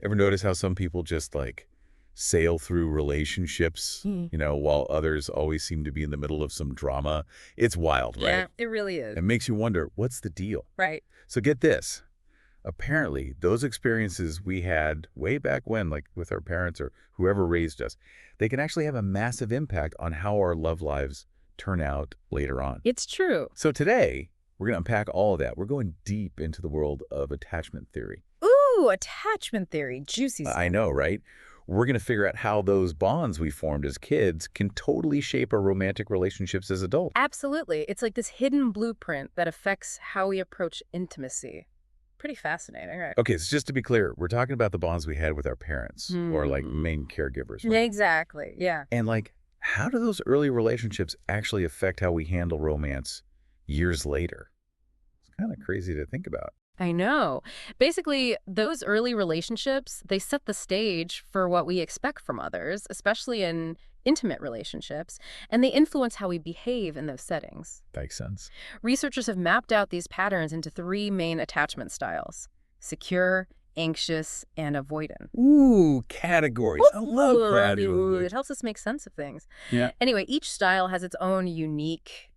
Ever notice how some people just like sail through relationships, Mm. while others always seem to be in the middle of some drama? It's wild, right? Yeah, it really is. It makes you wonder, what's the deal? Right. So get this. Apparently, those experiences we had way back when, like with our parents or whoever raised us, they can actually have a massive impact on how our love lives turn out later on. It's true. So today, we're going to unpack all of that. We're going deep into the world of attachment theory. Ooh, attachment theory. Juicy stuff. I know, right? We're going to figure out how those bonds we formed as kids can totally shape our romantic relationships as adults. Absolutely. It's like this hidden blueprint that affects how we approach intimacy. Pretty fascinating, right? Okay, so just to be clear, we're talking about the bonds we had with our parents or like main caregivers, right? Exactly. Yeah. And like, how do those early relationships actually affect how we handle romance years later? It's kind of crazy to think about. I know. Basically, those early relationships, they set the stage for what we expect from others, especially in intimate relationships, and they influence how we behave in those settings. Makes sense. Researchers have mapped out these patterns into three main attachment styles: secure, anxious, and avoidant. Ooh, categories. I love Ooh, categories. it helps us make sense of things. Yeah. Anyway, each style has its own unique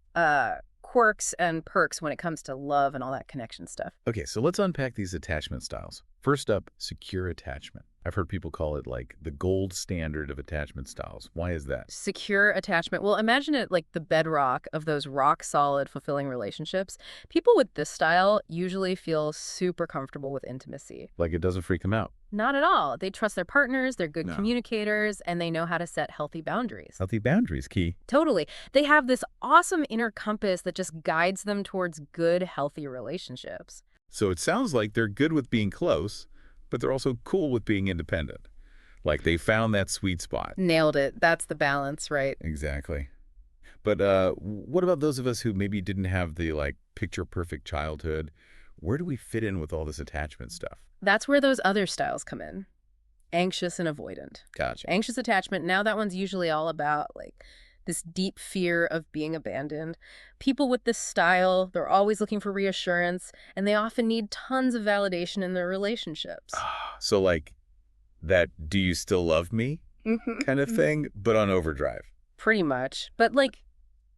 quirks and perks when it comes to love and all that connection stuff. Okay, so let's unpack these attachment styles. First up, secure attachment. I've heard people call it like the gold standard of attachment styles. Why is that? Secure attachment. Well, imagine it like the bedrock of those rock solid, fulfilling relationships. People with this style usually feel super comfortable with intimacy. Like it doesn't freak them out. Not at all. They trust their partners, they're good No. communicators, and they know how to set healthy boundaries. Healthy boundaries, key. Totally. They have this awesome inner compass that just guides them towards good, healthy relationships. So it sounds like they're good with being close, but they're also cool with being independent. Like they found that sweet spot. Nailed it. That's the balance, right? Exactly. But what about those of us who maybe didn't have the like picture perfect childhood? Where do we fit in with all this attachment stuff? That's where those other styles come in. Anxious and avoidant. Gotcha. Anxious attachment, now that one's usually all about like this deep fear of being abandoned. People with this style, they're always looking for reassurance, and they often need tons of validation in their relationships. So like that do you still love me kind of thing, but on overdrive. Pretty much. But like,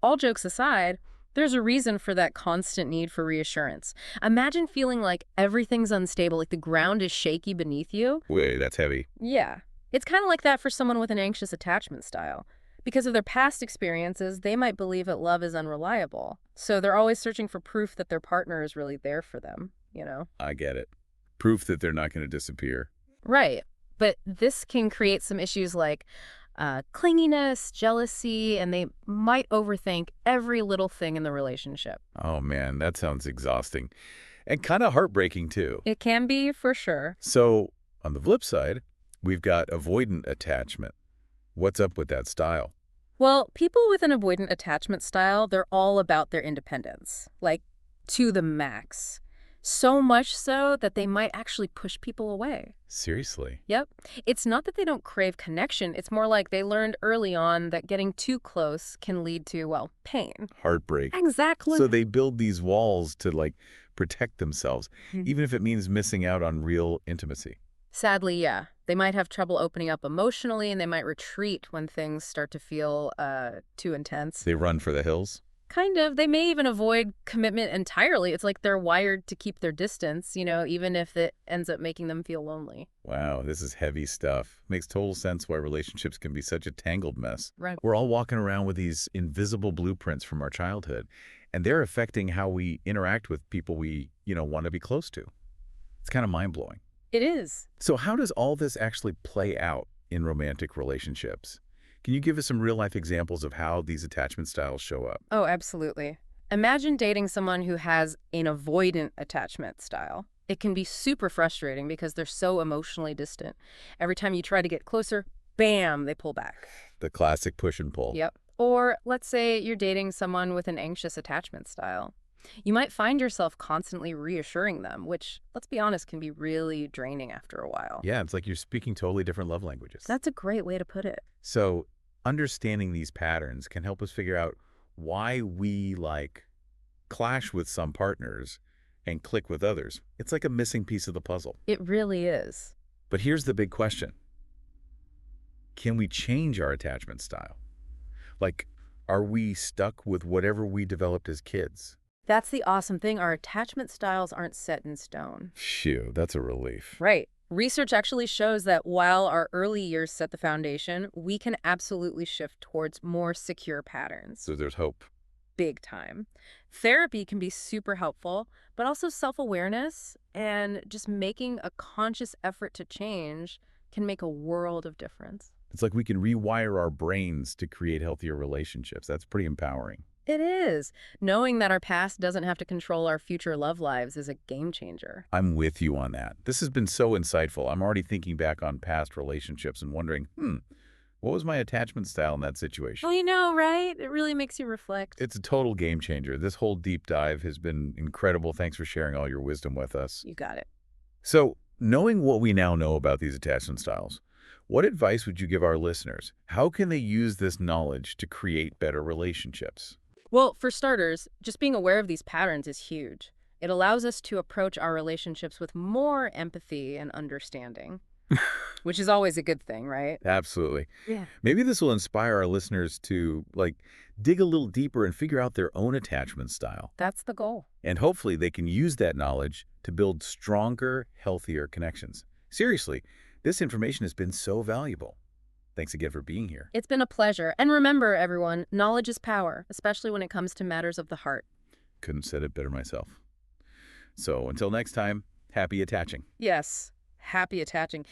all jokes aside, there's a reason for that constant need for reassurance. Imagine feeling like everything's unstable, like the ground is shaky beneath you. Wait, that's heavy. Yeah. It's kind of like that for someone with an anxious attachment style. Because of their past experiences, they might believe that love is unreliable. So they're always searching for proof that their partner is really there for them, you know? I get it. Proof that they're not going to disappear. Right. But this can create some issues like clinginess, jealousy, and they might overthink every little thing in the relationship. Oh man, that sounds exhausting. And kind of heartbreaking too. It can be, for sure. So on the flip side, we've got avoidant attachment. What's up with that style? Well, people with an avoidant attachment style, they're all about their independence, like to the max. So much so that they might actually push people away. Seriously? Yep. It's not that they don't crave connection. It's more like they learned early on that getting too close can lead to, well, pain. Heartbreak. Exactly. So they build these walls to like protect themselves, Mhm. even if it means missing out on real intimacy. Sadly, yeah. They might have trouble opening up emotionally, and they might retreat when things start to feel too intense. They run for the hills. Kind of. They may even avoid commitment entirely. It's like they're wired to keep their distance, even if it ends up making them feel lonely. Wow, this is heavy stuff. Makes total sense why relationships can be such a tangled mess. Right. We're all walking around with these invisible blueprints from our childhood, and they're affecting how we interact with people we, want to be close to. It's kind of mind-blowing. It is. So how does all this actually play out in romantic relationships? Can you give us some real-life examples of how these attachment styles show up? Oh, absolutely. Imagine dating someone who has an avoidant attachment style. It can be super frustrating because they're so emotionally distant. Every time you try to get closer, bam, they pull back. The classic push and pull. Yep. Or let's say you're dating someone with an anxious attachment style. You might find yourself constantly reassuring them, which, let's be honest, can be really draining after a while. Yeah, it's like you're speaking totally different love languages. That's a great way to put it. So understanding these patterns can help us figure out why we clash with some partners and click with others. It's like a missing piece of the puzzle. It really is. But here's the big question. Can we change our attachment style? Like, are we stuck with whatever we developed as kids? That's the awesome thing. Our attachment styles aren't set in stone. Phew, that's a relief. Right. Research actually shows that while our early years set the foundation, we can absolutely shift towards more secure patterns. So there's hope. Big time. Therapy can be super helpful, but also self-awareness and just making a conscious effort to change can make a world of difference. It's like we can rewire our brains to create healthier relationships. That's pretty empowering. It is. Knowing that our past doesn't have to control our future love lives is a game changer. I'm with you on that. This has been so insightful. I'm already thinking back on past relationships and wondering, what was my attachment style in that situation? Well, you know, right? It really makes you reflect. It's a total game changer. This whole deep dive has been incredible. Thanks for sharing all your wisdom with us. You got it. So, knowing what we now know about these attachment styles, what advice would you give our listeners? How can they use this knowledge to create better relationships? Well, for starters, just being aware of these patterns is huge. It allows us to approach our relationships with more empathy and understanding, which is always a good thing, right? Absolutely. Yeah. Maybe this will inspire our listeners to, dig a little deeper and figure out their own attachment style. That's the goal. And hopefully they can use that knowledge to build stronger, healthier connections. Seriously, this information has been so valuable. Thanks again for being here. It's been a pleasure. And remember, everyone, knowledge is power, especially when it comes to matters of the heart. Couldn't have said it better myself. So until next time, happy attaching. Yes, happy attaching.